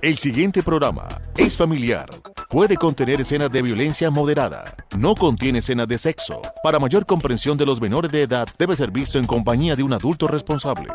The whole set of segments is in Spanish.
El siguiente programa es familiar. Puede contener escenas de violencia moderada. No contiene escenas de sexo. Para mayor comprensión de los menores de edad, debe ser visto en compañía de un adulto responsable.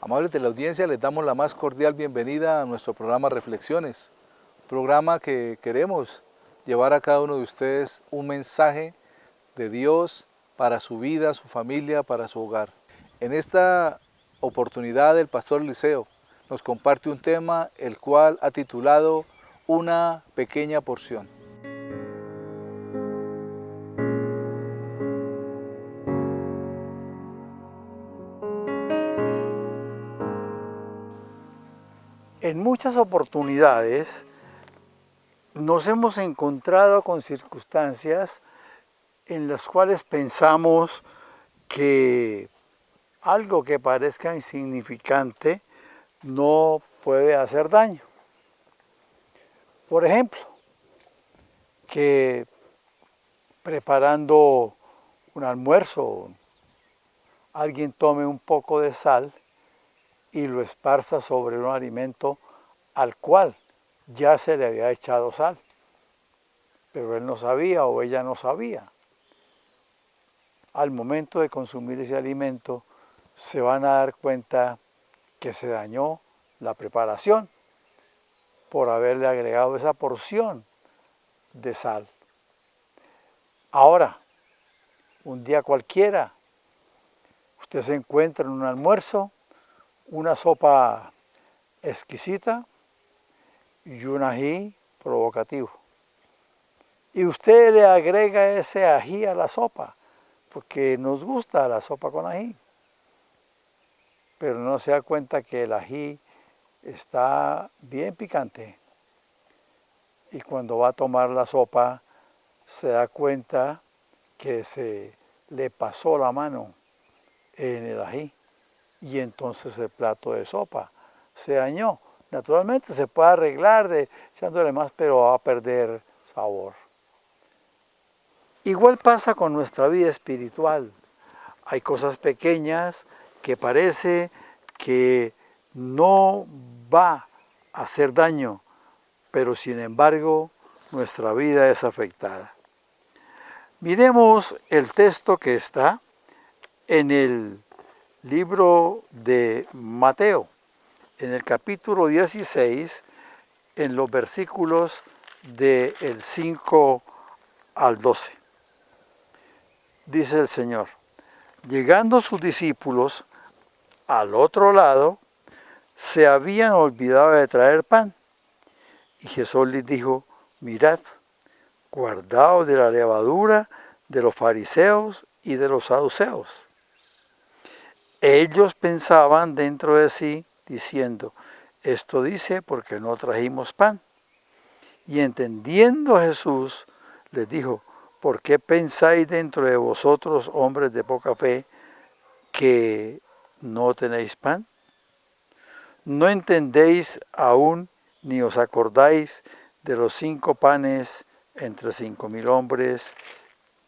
Amables de la audiencia, les damos la más cordial bienvenida a nuestro programa Reflexiones, programa que queremos llevar a cada uno de ustedes un mensaje de Dios para su vida, su familia, para su hogar. En esta oportunidad el pastor Eliseo nos comparte un tema el cual ha titulado Una pequeña porción. En muchas oportunidades nos hemos encontrado con circunstancias en las cuales pensamos que algo que parezca insignificante no puede hacer daño. Por ejemplo, que preparando un almuerzo alguien tome un poco de sal y lo esparza sobre un alimento al cual ya se le había echado sal, pero él no sabía o ella no sabía. Al momento de consumir ese alimento se van a dar cuenta que se dañó la preparación por haberle agregado esa porción de sal. Ahora, un día cualquiera, usted se encuentra en un almuerzo, una sopa exquisita y un ají provocativo. Y usted le agrega ese ají a la sopa, porque nos gusta la sopa con ají. Pero no se da cuenta que el ají está bien picante. Y cuando va a tomar la sopa, se da cuenta que se le pasó la mano en el ají. Y entonces el plato de sopa se dañó. Naturalmente se puede arreglar echándole más, pero va a perder sabor. Igual pasa con nuestra vida espiritual. Hay cosas pequeñas que parece que no va a hacer daño, pero sin embargo nuestra vida es afectada. Miremos el texto que está en el libro de Mateo, en el capítulo 16, en los versículos del 5 al 12. Dice el Señor: llegando sus discípulos al otro lado, se habían olvidado de traer pan. Y Jesús les dijo: mirad, guardaos de la levadura de los fariseos y de los saduceos. Ellos pensaban dentro de sí, diciendo: esto dice porque no trajimos pan. Y entendiendo Jesús, les dijo: ¿por qué pensáis dentro de vosotros, hombres de poca fe, que no tenéis pan? ¿No entendéis aún ni os acordáis de los 5 panes entre 5,000 hombres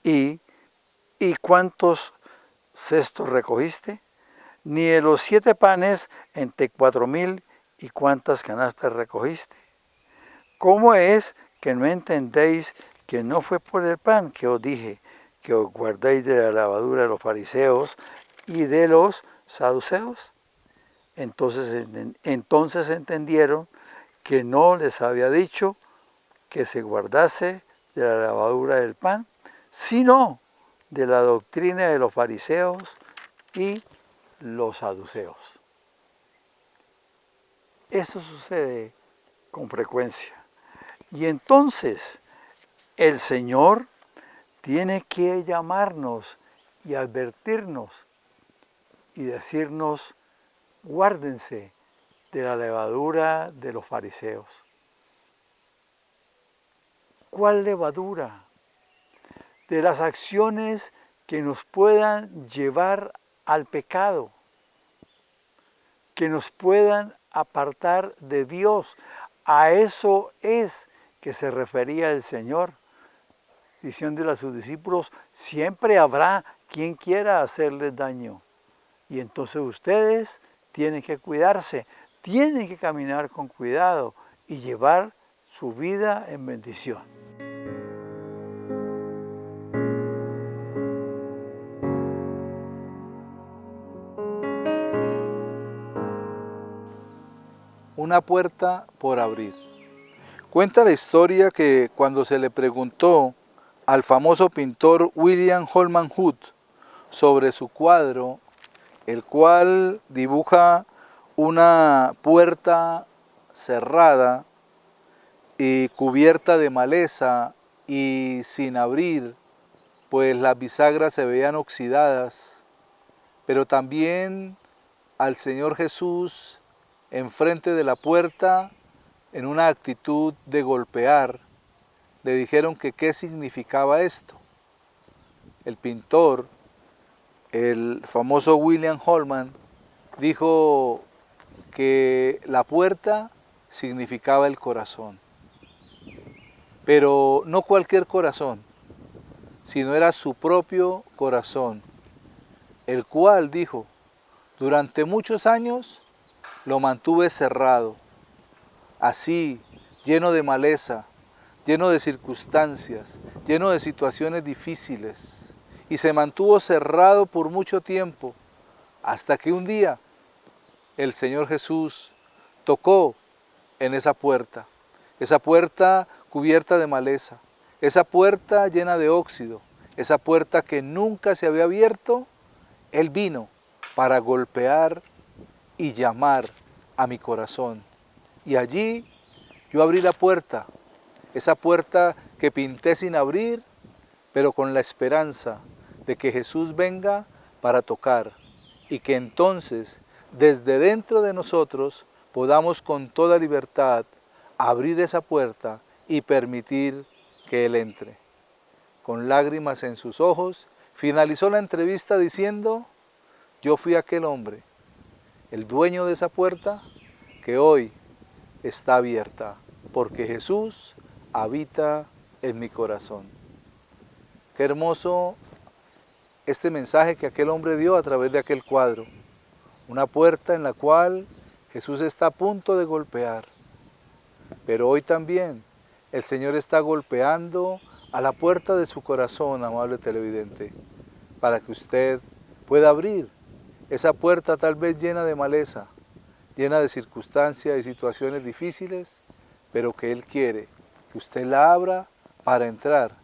y cuántos cestos recogiste? Ni de los 7 panes entre 4,000 y cuántas canastas recogiste. ¿Cómo es que no entendéis que no fue por el pan que os dije que os guardéis de la levadura de los fariseos y de los saduceos? Entonces entendieron que no les había dicho que se guardase de la levadura del pan, sino de la doctrina de los fariseos y los saduceos. Esto sucede con frecuencia. Y entonces el Señor tiene que llamarnos y advertirnos y decirnos: guárdense de la levadura de los fariseos. ¿Cuál levadura? De las acciones que nos puedan llevar al pecado, que nos puedan apartar de Dios. A eso es que se refería el Señor, diciéndole a sus discípulos, siempre habrá quien quiera hacerles daño. Y entonces ustedes tienen que cuidarse, tienen que caminar con cuidado y llevar su vida en bendición. Una puerta por abrir. Cuenta la historia que cuando se le preguntó al famoso pintor William Holman Hood sobre su cuadro, el cual dibuja una puerta cerrada y cubierta de maleza y sin abrir, pues las bisagras se veían oxidadas, pero también al Señor Jesús enfrente de la puerta, en una actitud de golpear, le dijeron que qué significaba esto. El pintor, el famoso William Holman, dijo que la puerta significaba el corazón, pero no cualquier corazón, sino era su propio corazón, el cual, dijo, durante muchos años lo mantuve cerrado, así, lleno de maleza, lleno de circunstancias, lleno de situaciones difíciles, y se mantuvo cerrado por mucho tiempo, hasta que un día el Señor Jesús tocó en esa puerta cubierta de maleza, esa puerta llena de óxido, esa puerta que nunca se había abierto. Él vino para golpear y llamar a mi corazón. Y allí yo abrí la puerta, esa puerta que pinté sin abrir, pero con la esperanza de que Jesús venga para tocar y que entonces desde dentro de nosotros podamos con toda libertad abrir esa puerta y permitir que Él entre. Con lágrimas en sus ojos, finalizó la entrevista diciendo, yo fui aquel hombre, el dueño de esa puerta que hoy está abierta, porque Jesús habita en mi corazón. Qué hermoso este mensaje que aquel hombre dio a través de aquel cuadro. Una puerta en la cual Jesús está a punto de golpear. Pero hoy también el Señor está golpeando a la puerta de su corazón, amable televidente, para que usted pueda abrir esa puerta tal vez llena de maleza, llena de circunstancias y situaciones difíciles, pero que Él quiere que usted la abra para entrar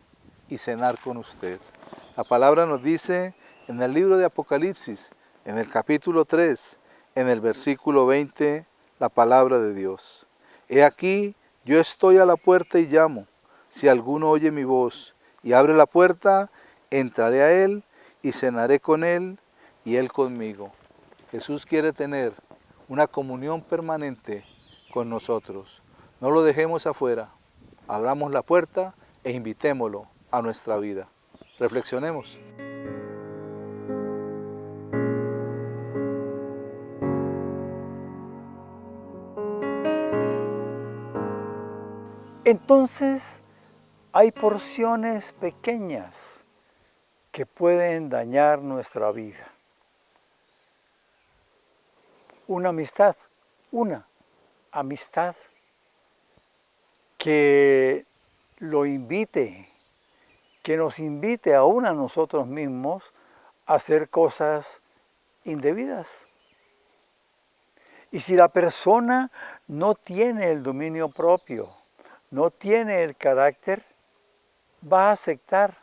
y cenar con usted. La palabra nos dice en el libro de Apocalipsis, en el capítulo 3, en el versículo 20, la palabra de Dios. He aquí, yo estoy a la puerta y llamo. Si alguno oye mi voz y abre la puerta, entraré a él y cenaré con él y él conmigo. Jesús quiere tener una comunión permanente con nosotros. No lo dejemos afuera. Abramos la puerta e invitémoslo a nuestra vida. Reflexionemos. Entonces, hay porciones pequeñas que pueden dañar nuestra vida. Una amistad que lo invite, que nos invite aún a nosotros mismos a hacer cosas indebidas. Y si la persona no tiene el dominio propio, no tiene el carácter, va a aceptar.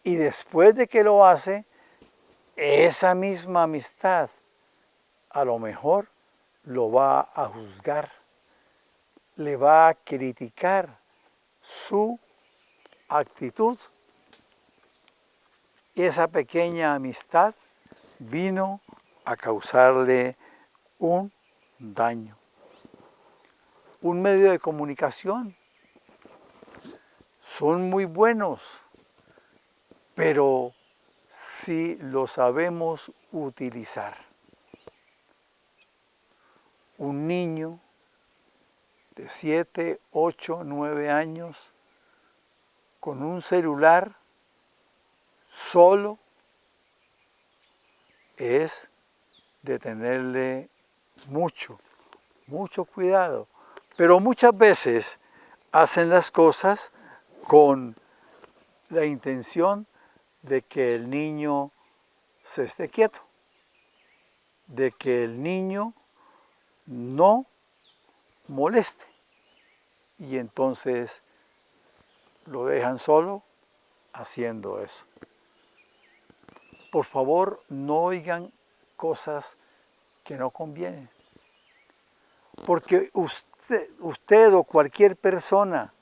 Y después de que lo hace, esa misma amistad a lo mejor lo va a juzgar, le va a criticar su actitud. Y esa pequeña amistad vino a causarle un daño. Un medio de comunicación. Son muy buenos, pero si lo sabemos utilizar. Un niño de 7, 8, 9 años con un celular solo es de tenerle mucho cuidado. Pero muchas veces hacen las cosas con la intención de que el niño se esté quieto, de que el niño no moleste. Y entonces lo dejan solo haciendo eso. Por favor, no oigan cosas que no convienen. Porque usted o cualquier persona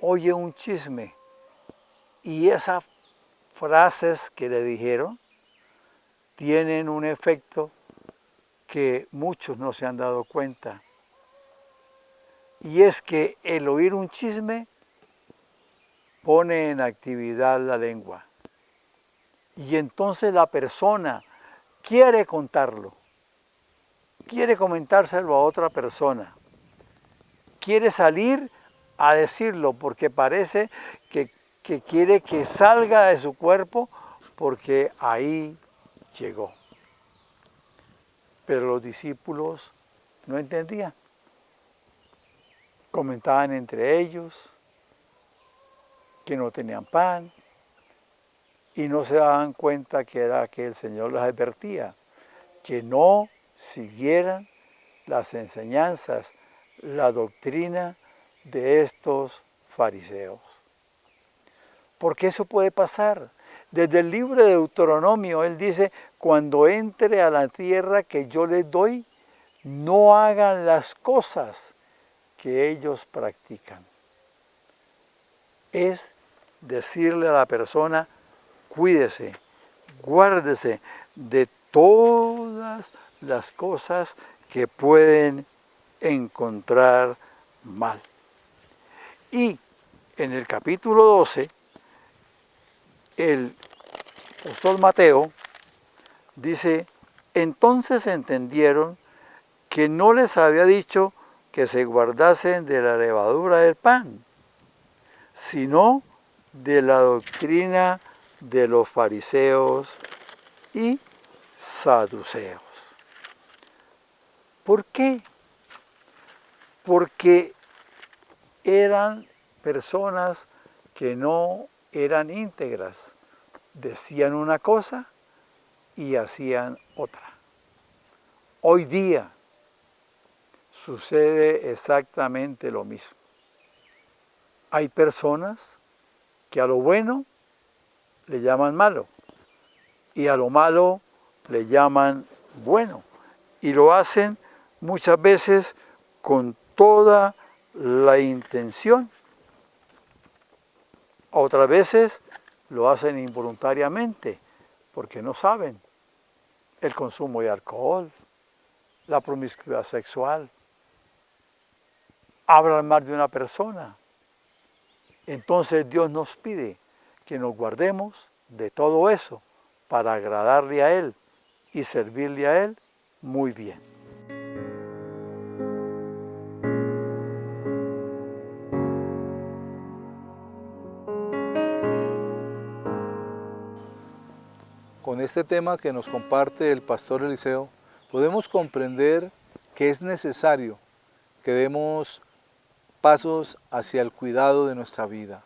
oye un chisme y esas frases que le dijeron tienen un efecto que muchos no se han dado cuenta. Y es que el oír un chisme pone en actividad la lengua. Y entonces la persona quiere contarlo, quiere comentárselo a otra persona, quiere salir a decirlo porque parece que quiere que salga de su cuerpo porque ahí llegó. Pero los discípulos no entendían. Comentaban entre ellos que no tenían pan y no se daban cuenta que era que el Señor les advertía que no siguieran las enseñanzas, la doctrina de estos fariseos. Porque eso puede pasar. Desde el libro de Deuteronomio, él dice, cuando entre a la tierra que yo les doy, no hagan las cosas que ellos practican. Es decirle a la persona, cuídese, guárdese de todas las cosas que pueden encontrar mal. Y en el capítulo 12, el apóstol Mateo dice, entonces entendieron que no les había dicho que se guardasen de la levadura del pan, sino de la doctrina de los fariseos y saduceos. ¿Por qué? Porque eran personas que no eran íntegras, decían una cosa y hacían otra. Hoy día sucede exactamente lo mismo. Hay personas que a lo bueno le llaman malo y a lo malo le llaman bueno y lo hacen muchas veces con toda la intención. Otras veces lo hacen involuntariamente porque no saben. El consumo de alcohol, la promiscuidad sexual, hablan mal de una persona. Entonces Dios nos pide que nos guardemos de todo eso para agradarle a Él y servirle a Él muy bien. Con este tema que nos comparte el pastor Eliseo, podemos comprender que es necesario que demos pasos hacia el cuidado de nuestra vida.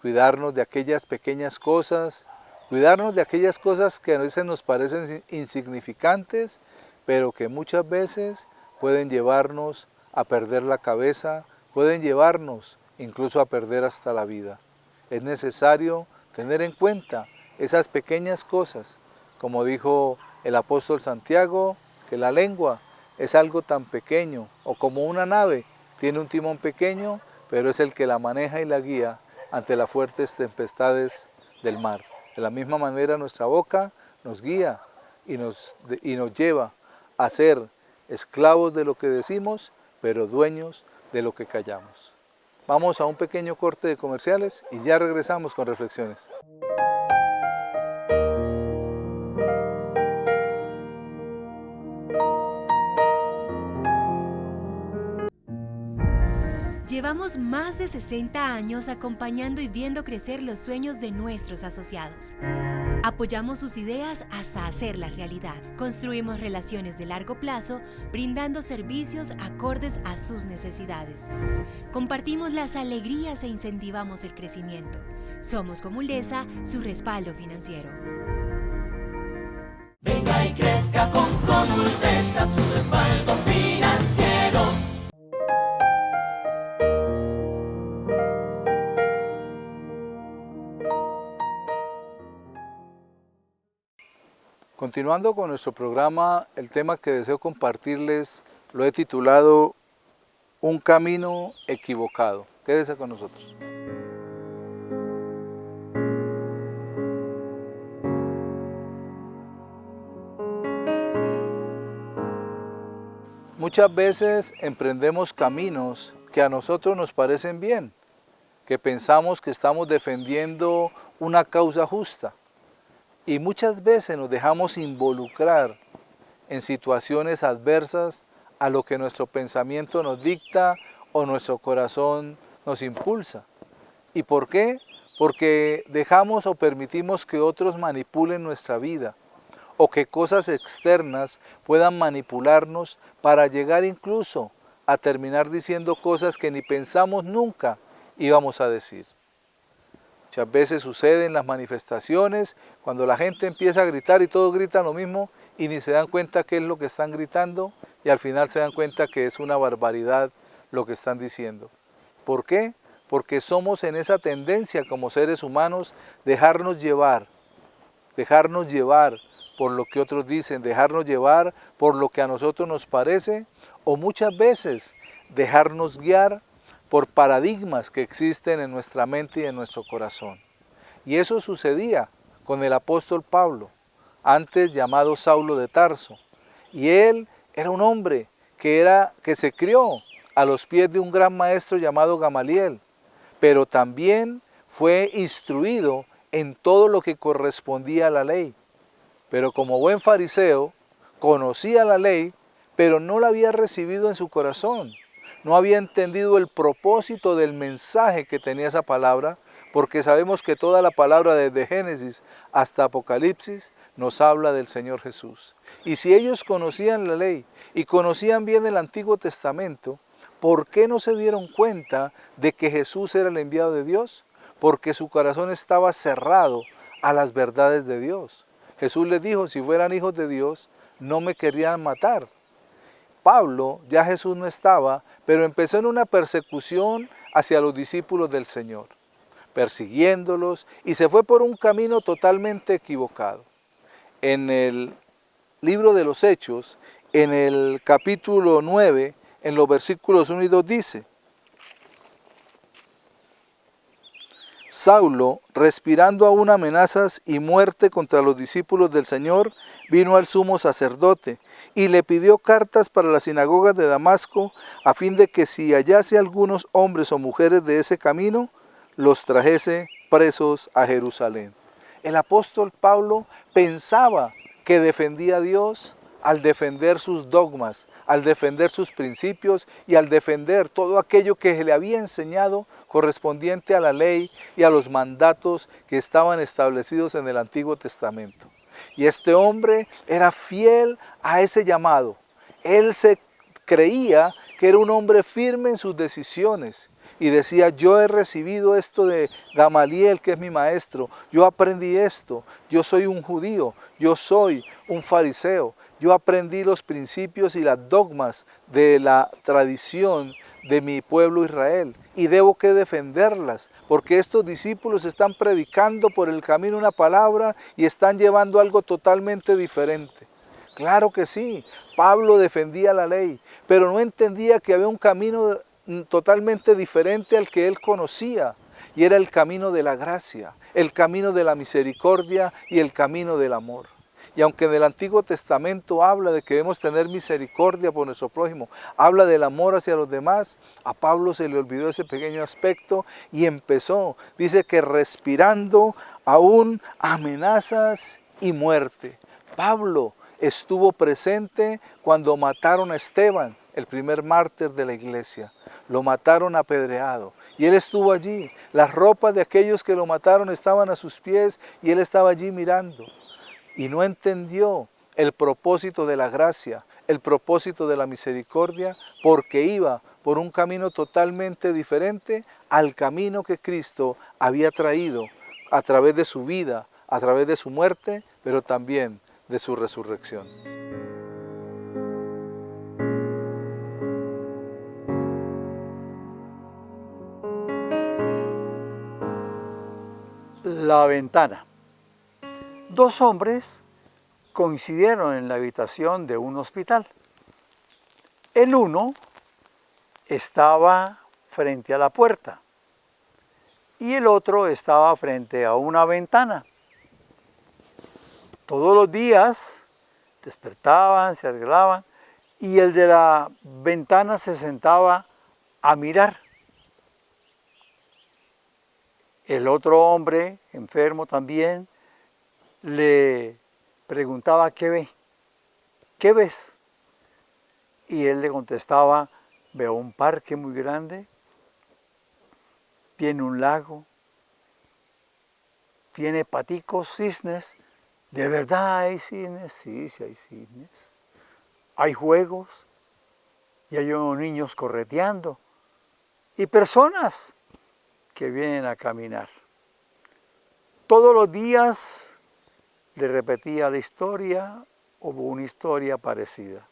Cuidarnos de aquellas pequeñas cosas, cuidarnos de aquellas cosas que a veces nos parecen insignificantes, pero que muchas veces pueden llevarnos a perder la cabeza, pueden llevarnos incluso a perder hasta la vida. Es necesario tener en cuenta esas pequeñas cosas, como dijo el apóstol Santiago, que la lengua es algo tan pequeño, o como una nave, tiene un timón pequeño, pero es el que la maneja y la guía ante las fuertes tempestades del mar. De la misma manera nuestra boca nos guía y nos lleva a hacer esclavos de lo que decimos, pero dueños de lo que callamos. Vamos a un pequeño corte de comerciales y ya regresamos con reflexiones. Llevamos más de 60 años acompañando y viendo crecer los sueños de nuestros asociados. Apoyamos sus ideas hasta hacerlas realidad. Construimos relaciones de largo plazo, brindando servicios acordes a sus necesidades. Compartimos las alegrías e incentivamos el crecimiento. Somos como Uldesa, su respaldo financiero. Venga y crezca con Uldesa, su respaldo financiero. Continuando con nuestro programa, el tema que deseo compartirles lo he titulado Un camino equivocado. Quédese con nosotros. Muchas veces emprendemos caminos que a nosotros nos parecen bien, que pensamos que estamos defendiendo una causa justa. Y muchas veces nos dejamos involucrar en situaciones adversas a lo que nuestro pensamiento nos dicta o nuestro corazón nos impulsa. ¿Y por qué? Porque dejamos o permitimos que otros manipulen nuestra vida o que cosas externas puedan manipularnos para llegar incluso a terminar diciendo cosas que ni pensamos nunca íbamos a decir. Muchas veces sucede en las manifestaciones, cuando la gente empieza a gritar y todos gritan lo mismo y ni se dan cuenta qué es lo que están gritando y al final se dan cuenta que es una barbaridad lo que están diciendo. ¿Por qué? Porque somos en esa tendencia como seres humanos dejarnos llevar por lo que otros dicen, dejarnos llevar por lo que a nosotros nos parece o muchas veces dejarnos guiar por paradigmas que existen en nuestra mente y en nuestro corazón. Y eso sucedía con el apóstol Pablo, antes llamado Saulo de Tarso. Y él era un hombre que se crió a los pies de un gran maestro llamado Gamaliel, pero también fue instruido en todo lo que correspondía a la ley. Pero como buen fariseo, conocía la ley, pero no la había recibido en su corazón. No había entendido el propósito del mensaje que tenía esa palabra, porque sabemos que toda la palabra desde Génesis hasta Apocalipsis nos habla del Señor Jesús. Y si ellos conocían la ley y conocían bien el Antiguo Testamento, ¿por qué no se dieron cuenta de que Jesús era el enviado de Dios? Porque su corazón estaba cerrado a las verdades de Dios. Jesús les dijo, si fueran hijos de Dios, no me querían matar. Pablo, ya Jesús no estaba, pero empezó en una persecución hacia los discípulos del Señor, persiguiéndolos, y se fue por un camino totalmente equivocado. En el libro de los Hechos, en el capítulo 9, en los versículos 1 y 2 dice: Saulo, respirando aún amenazas y muerte contra los discípulos del Señor, vino al sumo sacerdote y le pidió cartas para las sinagogas de Damasco, a fin de que si hallase algunos hombres o mujeres de ese camino, los trajese presos a Jerusalén. El apóstol Pablo pensaba que defendía a Dios al defender sus dogmas, al defender sus principios y al defender todo aquello que le había enseñado correspondiente a la ley y a los mandatos que estaban establecidos en el Antiguo Testamento. Y este hombre era fiel a ese llamado. Él se creía que era un hombre firme en sus decisiones y decía, yo he recibido esto de Gamaliel, que es mi maestro, yo aprendí esto, yo soy un judío, yo soy un fariseo, yo aprendí los principios y las dogmas de la tradición de mi pueblo Israel y debo que defenderlas porque estos discípulos están predicando por el camino una palabra y están llevando algo totalmente diferente. Claro que sí, Pablo defendía la ley, pero no entendía que había un camino totalmente diferente al que él conocía y era el camino de la gracia, el camino de la misericordia y el camino del amor. Y aunque en el Antiguo Testamento habla de que debemos tener misericordia por nuestro prójimo, habla del amor hacia los demás, a Pablo se le olvidó ese pequeño aspecto y empezó, dice que respirando aún amenazas y muerte. Pablo estuvo presente cuando mataron a Esteban, el primer mártir de la iglesia. Lo mataron apedreado y él estuvo allí. Las ropas de aquellos que lo mataron estaban a sus pies y él estaba allí mirando. Y no entendió el propósito de la gracia, el propósito de la misericordia, porque iba por un camino totalmente diferente al camino que Cristo había traído a través de su vida, a través de su muerte, pero también de su resurrección. La ventana. Dos hombres coincidieron en la habitación de un hospital. El uno estaba frente a la puerta y el otro estaba frente a una ventana. Todos los días despertaban, se arreglaban y el de la ventana se sentaba a mirar. El otro hombre, enfermo también, le preguntaba ¿qué ve? ¿Qué ves? Y él le contestaba, veo un parque muy grande, tiene un lago, tiene paticos, cisnes. ¿De verdad hay cisnes? Sí, sí hay cisnes. Hay juegos y hay unos niños correteando y personas que vienen a caminar. Todos los días le repetía la historia, hubo una historia parecida.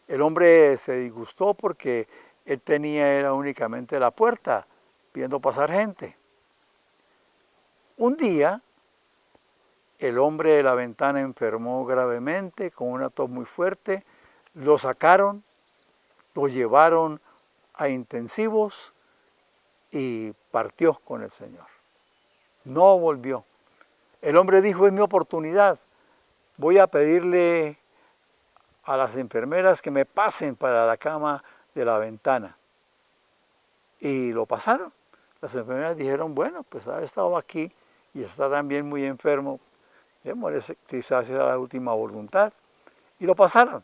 El hombre se disgustó porque él era únicamente la puerta, viendo pasar gente. Un día, el hombre de la ventana enfermó gravemente, con una tos muy fuerte, lo sacaron, lo llevaron a intensivos y partió con el Señor. No volvió. El hombre dijo, es mi oportunidad, voy a pedirle a las enfermeras que me pasen para la cama de la ventana. Y lo pasaron. Las enfermeras dijeron, bueno, pues ha estado aquí y está también muy enfermo, quizás era la última voluntad. Y lo pasaron.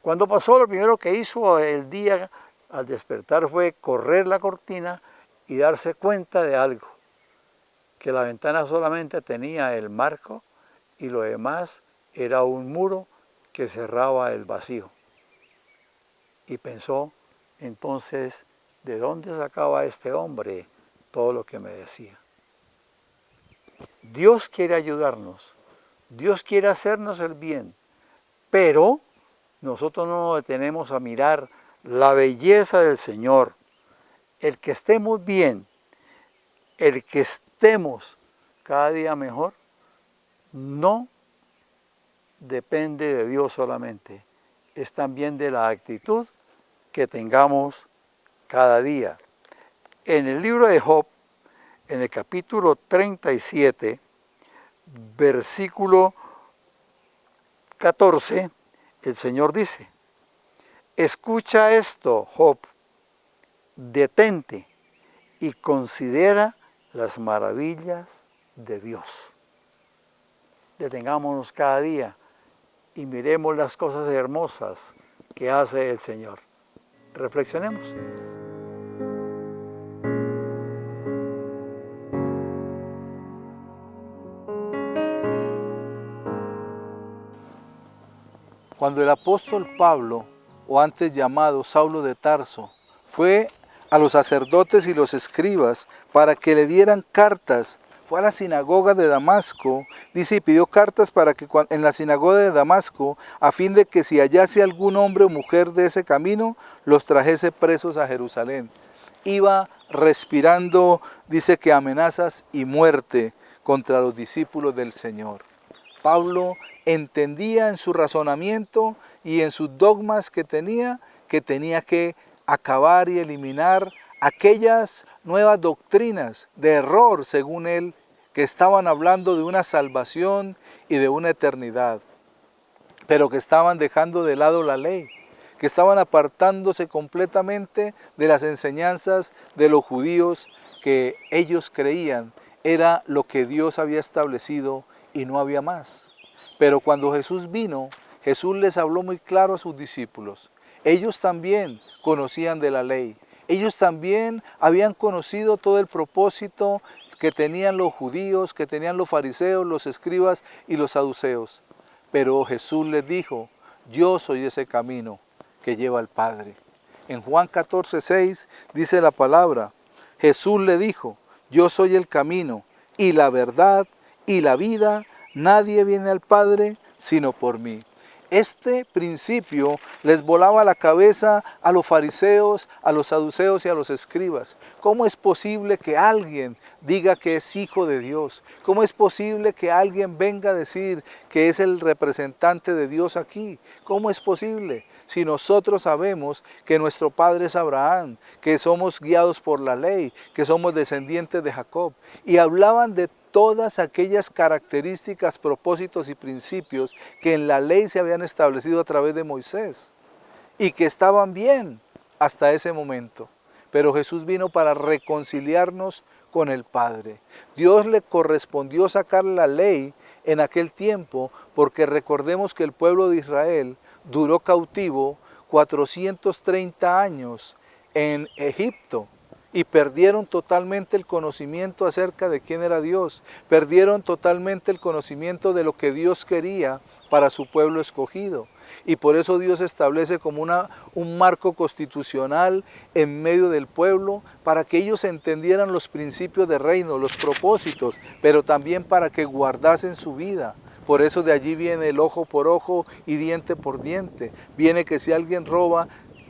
Cuando pasó, lo primero que hizo el día al despertar fue correr la cortina y darse cuenta de algo, que la ventana solamente tenía el marco y lo demás era un muro que cerraba el vacío. Y pensó entonces, ¿de dónde sacaba este hombre todo lo que me decía? Dios quiere ayudarnos, Dios quiere hacernos el bien, pero nosotros no nos detenemos a mirar la belleza del Señor. El que estemos bien, el que estemos cada día mejor, no depende de Dios solamente, es también de la actitud que tengamos cada día. En el libro de Job, en el capítulo 37, versículo 14, el Señor dice, escucha esto, Job, detente y considera las maravillas de Dios. Detengámonos cada día y miremos las cosas hermosas que hace el Señor. Reflexionemos. Cuando el apóstol Pablo, o antes llamado Saulo de Tarso, fue a los sacerdotes y los escribas para que le dieran cartas, fue a la sinagoga de Damasco, dice, y pidió cartas para que en la sinagoga de Damasco, a fin de que si hallase algún hombre o mujer de ese camino, los trajese presos a Jerusalén. Iba respirando, dice que amenazas y muerte contra los discípulos del Señor. Pablo entendía en su razonamiento y en sus dogmas que tenía que acabar y eliminar aquellas nuevas doctrinas de error, según él, que estaban hablando de una salvación y de una eternidad, pero que estaban dejando de lado la ley, que estaban apartándose completamente de las enseñanzas de los judíos que ellos creían era lo que Dios había establecido y no había más. Pero cuando Jesús vino, Jesús les habló muy claro a sus discípulos. Ellos también conocían de la ley. Ellos también habían conocido todo el propósito que tenían los judíos, que tenían los fariseos, los escribas y los saduceos. Pero Jesús les dijo, yo soy ese camino que lleva al Padre. En Juan 14:6 dice la palabra, Jesús le dijo, yo soy el camino y la verdad y la vida, nadie viene al Padre sino por mí. Este principio les volaba la cabeza a los fariseos, a los saduceos y a los escribas. ¿Cómo es posible que alguien diga que es hijo de Dios? ¿Cómo es posible que alguien venga a decir que es el representante de Dios aquí? ¿Cómo es posible? Si nosotros sabemos que nuestro padre es Abraham, que somos guiados por la ley, que somos descendientes de Jacob. Y hablaban de todas aquellas características, propósitos y principios que en la ley se habían establecido a través de Moisés y que estaban bien hasta ese momento. Pero Jesús vino para reconciliarnos con el Padre. Dios le correspondió sacar la ley en aquel tiempo porque recordemos que el pueblo de Israel duró cautivo 430 años en Egipto. Y perdieron totalmente el conocimiento acerca de quién era Dios. Perdieron totalmente el conocimiento de lo que Dios quería para su pueblo escogido. Y por eso Dios establece como un marco constitucional en medio del pueblo para que ellos entendieran los principios de reino, los propósitos, pero también para que guardasen su vida. Por eso de allí viene el ojo por ojo y diente por diente. Viene que si alguien roba,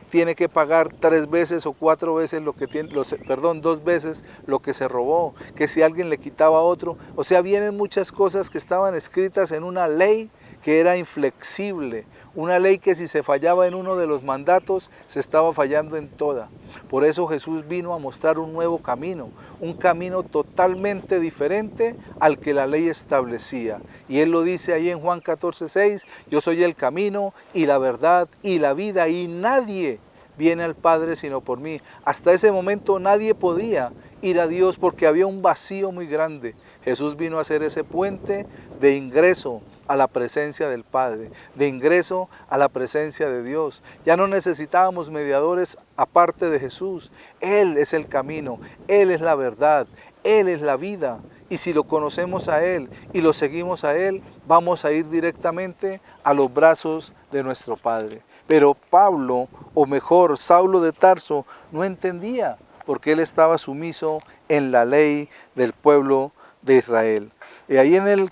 tiene que pagar 3 veces o 4 veces lo que tiene, 2 veces lo que se robó, que si alguien le quitaba a otro, o sea, vienen muchas cosas que estaban escritas en una ley que era inflexible, una ley que si se fallaba en uno de los mandatos, se estaba fallando en toda. Por eso Jesús vino a mostrar un nuevo camino, un camino totalmente diferente al que la ley establecía. Y Él lo dice ahí en Juan 14:6, yo soy el camino y la verdad y la vida y nadie viene al Padre sino por mí. Hasta ese momento nadie podía ir a Dios porque había un vacío muy grande. Jesús vino a hacer ese puente de ingreso a la presencia del Padre, de ingreso a la presencia de Dios. Ya no necesitábamos mediadores aparte de Jesús. Él es el camino, Él es la verdad, Él es la vida. Y si lo conocemos a Él y lo seguimos a Él, vamos a ir directamente a los brazos de nuestro Padre. Pero Pablo, o mejor, Saulo de Tarso, no entendía porque él estaba sumiso en la ley del pueblo de Israel. Y ahí en el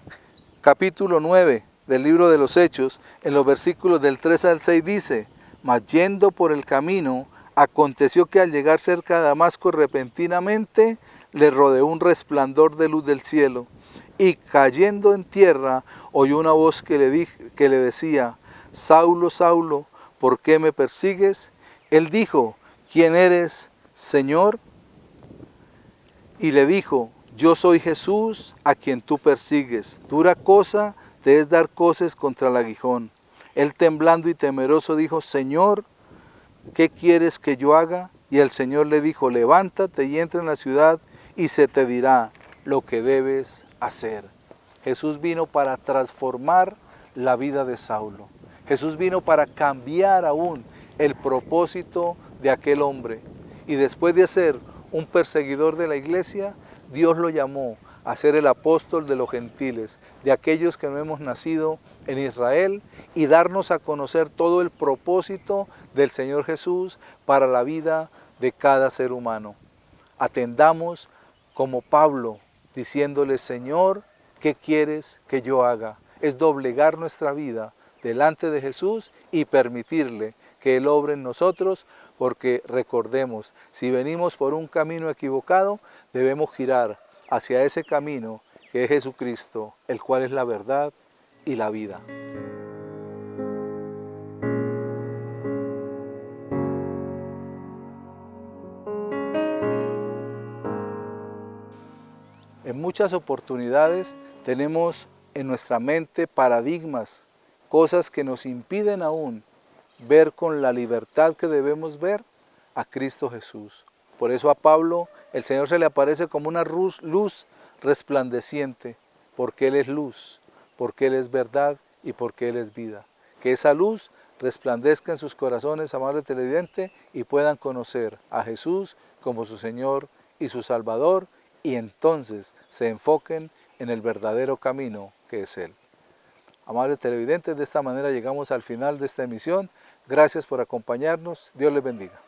capítulo 9 del libro de los Hechos, en los versículos del 3 al 6 dice, mas yendo por el camino, aconteció que al llegar cerca de Damasco repentinamente le rodeó un resplandor de luz del cielo, y cayendo en tierra oyó una voz que le decía, Saulo, Saulo, ¿por qué me persigues? Él dijo, ¿quién eres, Señor? Y le dijo, yo soy Jesús a quien tú persigues. Dura cosa te es dar coces contra el aguijón. Él temblando y temeroso dijo, Señor, ¿qué quieres que yo haga? Y el Señor le dijo, levántate y entra en la ciudad y se te dirá lo que debes hacer. Jesús vino para transformar la vida de Saulo. Jesús vino para cambiar aún el propósito de aquel hombre. Y después de ser un perseguidor de la iglesia, Dios lo llamó a ser el apóstol de los gentiles, de aquellos que no hemos nacido en Israel, y darnos a conocer todo el propósito del Señor Jesús para la vida de cada ser humano. Atendamos como Pablo, diciéndole, Señor, ¿qué quieres que yo haga? Es doblegar nuestra vida delante de Jesús y permitirle que Él obre en nosotros, porque recordemos, si venimos por un camino equivocado, debemos girar hacia ese camino que es Jesucristo, el cual es la verdad y la vida. En muchas oportunidades tenemos en nuestra mente paradigmas, cosas que nos impiden aún ver con la libertad que debemos ver a Cristo Jesús. Por eso a Pablo el Señor se le aparece como una luz resplandeciente, porque Él es luz, porque Él es verdad y porque Él es vida. Que esa luz resplandezca en sus corazones, amable televidente, y puedan conocer a Jesús como su Señor y su Salvador, y entonces se enfoquen en el verdadero camino que es Él. Amables televidentes, de esta manera llegamos al final de esta emisión. Gracias por acompañarnos. Dios les bendiga.